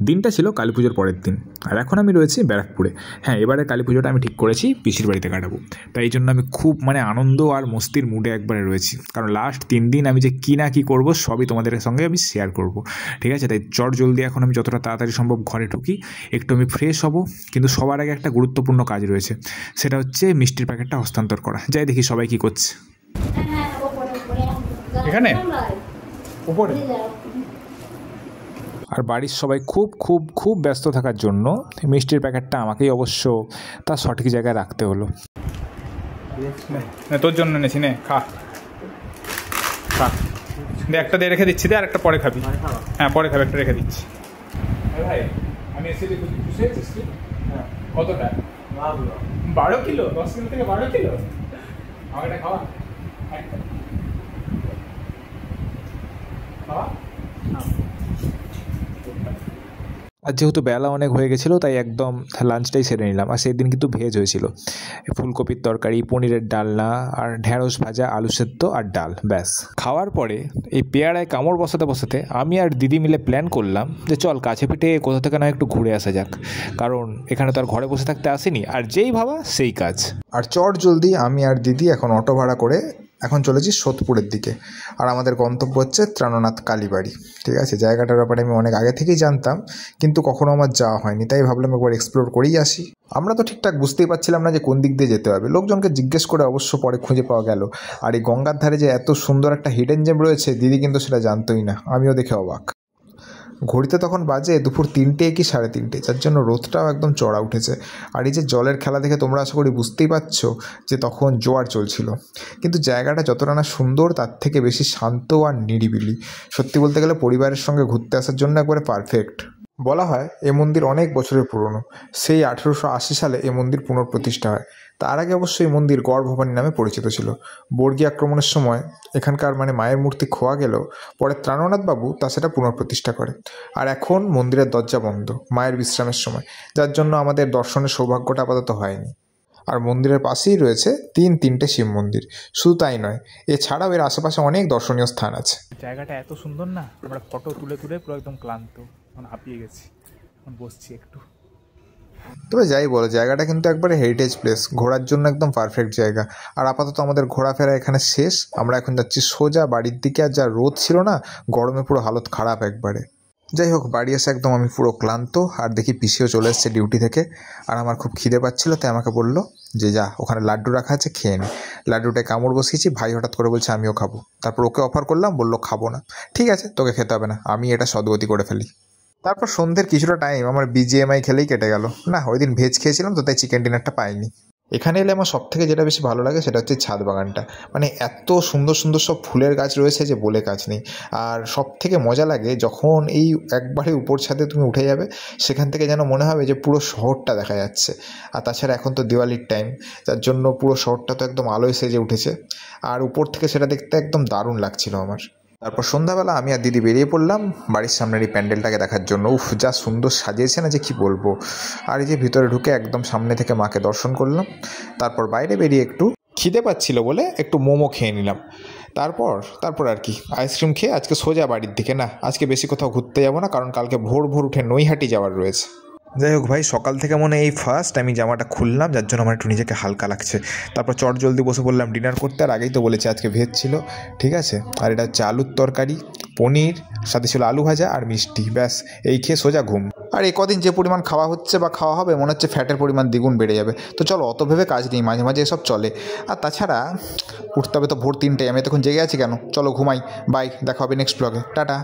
দিনটা ছিল কালী পুজোর পরের দিন, আর এখন আমি রয়েছি ব্যারাকপুরে। হ্যাঁ, এবারে কালী পুজোটা আমি ঠিক করেছি পিসির বাড়িতে কাটাবো। তাই এই জন্য আমি খুব আনন্দ আর মস্তির মুডে একবারে রয়েছি, কারণ লাস্ট 3 দিন আমি যে কী না কী করবো সবই তোমাদের সঙ্গে আমি শেয়ার করব, ঠিক আছে? তাই জলদি এখন আমি যতটা তাড়াতাড়ি সম্ভব ঘরে ঢুকি, একটু আমি ফ্রেশ হব। কিন্তু সবার আগে একটা গুরুত্বপূর্ণ কাজ রয়েছে, সেটা হচ্ছে মিষ্টির প্যাকেটটা হস্তান্তর করা। যাই দেখি সবাই কী করছে। এখানে উপরে আর বাড়ির সবাই খুব ব্যস্ত থাকার জন্য মিষ্টির প্যাকেটটা আমাকেই অবশ্য তার সঠিক জায়গায় রাখতে হলো। তোর জন্য এনেছি, নে খা খা, দে একটা দিয়ে রেখে দিচ্ছি, দে আর একটা পরে খাবি। হ্যাঁ পরে খাবি, একটা রেখে দিচ্ছি। ভাই আমি এসে খুশি হয়েছিস কি? কতটা? 12 কিলো, 10 কিলো থেকে 12 কিলো। আমার এটা খাওয়া আর যেহেতু বেলা অনেক হয়ে গেছিলো তাই একদম লাঞ্চটাই সেরে নিলাম। আর সেই দিন কিন্তু ভেজ হয়েছিল, ফুলকপির তরকারি, পনিরের ডালনা আর ঢ্যাঁড়স ভাজা, আলু সেদ্ধ আর ডাল, ব্যাস। খাওয়ার পরে এই পেয়ারায় কামড় বসাতে আমি আর দিদি মিলে প্ল্যান করলাম যে চল কাছে পিঠে কোথা থেকে না একটু ঘুরে আসা যাক, কারণ এখানে তো আর ঘরে বসে থাকতে আসেনি। আর যেই ভাবা সেই কাজ। আর জলদি আমি আর দিদি এখন অটো ভাড়া করে এখন চলেছি সোদপুরের দিকে। আর আমাদের গন্তব্য হচ্ছে ত্রাণনাথ কালীবাড়ি, ঠিক আছে? জায়গাটার ব্যাপারে আমি অনেক আগে থেকেই জানতাম, কিন্তু কখনো আমার যাওয়া হয়নি, তাই ভাবলাম একবার এক্সপ্লোর করেই আসি। আমরা তো ঠিকঠাক বুঝতেই পারছিলাম না যে কোন দিক দিয়ে যেতে হবে। লোকজনকে জিজ্ঞেস করে অবশ্য পরে খুঁজে পাওয়া গেল। আর এই গঙ্গার ধারে যে এত সুন্দর একটা হিডেন জেম রয়েছে, দিদি কিন্তু সেটা জানতোই না, আমিও দেখে অবাক। ঘড়িতে তখন বাজে দুপুর 3টে কি 3:30, যার জন্য রোদটাও একদম চড়া উঠেছে। আর এই যে জলের খেলা দেখে তোমরা আশা করি বুঝতেই পারছো যে তখন জোয়ার চলছিল। কিন্তু জায়গাটা যতটা না সুন্দর তার থেকে বেশি শান্ত আর নিরিবিলি। সত্যি বলতে গেলে পরিবারের সঙ্গে ঘুরতে আসার জন্য একবারে পারফেক্ট। বলা হয় এ মন্দির অনেক বছরের পুরনো, সেই 1880 সালে এ মন্দির পুনঃপ্রতিষ্ঠা হয়। তার আগে অবশ্য এই মন্দির গড় ভবানী নামে পরিচিত ছিল। বর্গী আক্রমণের সময় এখানকার মায়ের মূর্তি খোয়া গেলেও পরে ত্রাণনাথ বাবু তা সেটা পুনঃপ্রতিষ্ঠা করে। আর এখন মন্দিরের দরজা বন্ধ মায়ের বিশ্রামের সময়, যার জন্য আমাদের দর্শনের সৌভাগ্যটা আপাতত হয়নি। আর মন্দিরের পাশেই রয়েছে 3টে শিব মন্দির। শুধু তাই নয়, এছাড়াও এর আশেপাশে অনেক দর্শনীয় স্থান আছে। জায়গাটা এত সুন্দর না, আমরা ফটো তুলে পুরো একদম ক্লান্ত, হাঁপিয়ে গেছি, বসছি একটু। তবে যাই বলো, জায়গাটা কিন্তু একবারে হেরিটেজ প্লেস, ঘোরার জন্য একদম পারফেক্ট জায়গা। আর আপাতত আমাদের ঘোরাফেরা এখানে শেষ। আমরা এখন যাচ্ছি সোজা বাড়ির দিকে। আর যা রোদ ছিল না, গরমে পুরো হালত খারাপ একবারে। যাই হোক, বাড়ি এসে একদম আমি পুরো ক্লান্ত। আর দেখি পিসিও চলে এসছে ডিউটি থেকে। আর আমার খুব খিদে পাচ্ছিল, তাই আমাকে বললো যে যা, ওখানে লাড্ডু রাখা আছে, খেয়ে নি। লাড্ডুটায় কামড় বসিয়েছি, ভাই হঠাৎ করে বলছে আমিও খাবো। তারপর ওকে অফার করলাম, বললো খাবো না। ঠিক আছে, তোকে খেতে হবে না, আমি এটা সদগতি করে ফেলি। তারপর সন্ধ্যের কিছুটা টাইম আমার বিজিএমআই খেলেই কেটে গেল। না, ওই দিন ভেজ খেয়েছিলাম তো, তাই চিকেন ডিনারটা পাইনি। এখানে এলে আমার সবথেকে যেটা বেশি ভালো লাগে সেটা হচ্ছে ছাদ বাগানটা। এত সুন্দর সুন্দর সব ফুলের গাছ রয়েছে যে বলে কাজ নেই। আর সবথেকে মজা লাগে যখন এই একবারে উপর ছাদে তুমি উঠে যাবে, সেখান থেকে যেন মনে হবে যে পুরো শহরটা দেখা যাচ্ছে। আর তাছাড়া এখন তো দিওয়ালির টাইম, যার জন্য পুরো শহরটা তো একদম আলোয় সেজে উঠেছে। আর উপর থেকে সেটা দেখতে একদম দারুণ লাগছিল আমার। তারপর সন্ধ্যাবেলা আমি আর দিদি বেরিয়ে পড়লাম বাড়ির সামনের এই প্যান্ডেলটাকে দেখার জন্য। উফ, যা সুন্দর সাজিয়েছে না যে কি বলবো। আর এই যে ভিতরে ঢুকে একদম সামনে থেকে মাকে দর্শন করলাম। তারপর বাইরে বেরিয়ে একটু খিদে পাচ্ছিল বলে একটু মোমো খেয়ে নিলাম। তারপর আর কি আইসক্রিম খেয়ে আজকে সোজা বাড়ির দিকে। না, আজকে বেশি কোথাও ঘুরতে যাবো না, কারণ কালকে ভোর উঠে নৈহাটি যাওয়ার রয়েছে। যাই হোক ভাই, সকাল থেকে এই ফার্স্ট আমি জামাটা খুললাম, যার জন্য আমার একটু নিজেকে হালকা লাগছে। তারপর জলদি বসে বললাম ডিনার করতে। আর আগেই তো বলেছি আজকে ভেজ ছিল, ঠিক আছে? আর এটা হচ্ছে আলুর তরকারি, পনির, সাথে ছিল আলু ভাজা আর মিষ্টি, ব্যাস। এই খেয়ে সোজা ঘুম। আর এই কদিন যে পরিমাণ খাওয়া হচ্ছে বা খাওয়া হবে, মনে হচ্ছে ফ্যাটের পরিমাণ দ্বিগুণ বেড়ে যাবে। তো চলো, অত ভেবে কাজ নেই, মাঝে মাঝে এসব চলে। আর তাছাড়া উঠতে হবে তো ভোর 3টায়, আমি তখন জেগে আছি কেন? চলো ঘুমাই। বাই, দেখা হবে নেক্সট ব্লগে, টাটা।